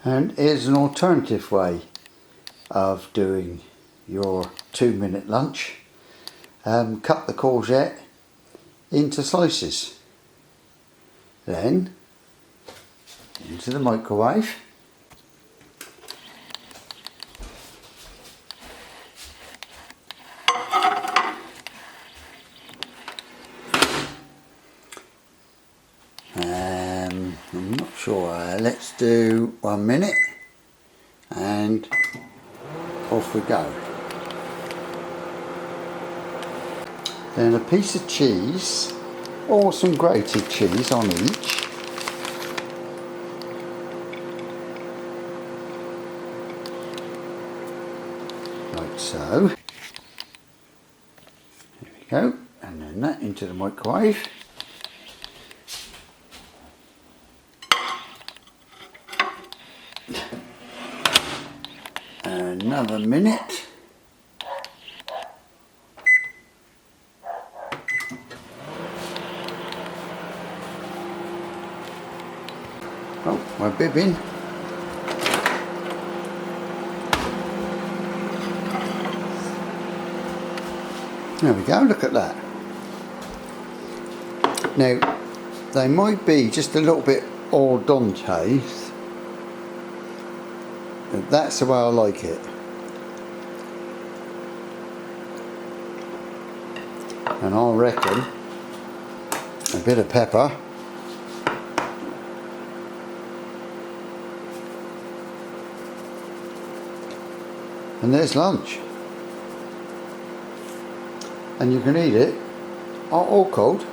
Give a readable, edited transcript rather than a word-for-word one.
And here's an alternative way of doing your 2-minute lunch. Cut the courgette into slices, then into the microwave. I'm not sure, let's do 1 minute and off we go. Then a piece of cheese or some grated cheese on each. Like so. There we go, and then that into the microwave. Another minute. Oh, my bibbing. There we go, look at that. Now, they might be just a little bit al dente, but that's the way I like it. And I reckon a bit of pepper, and there's lunch. And you can eat it hot or cold.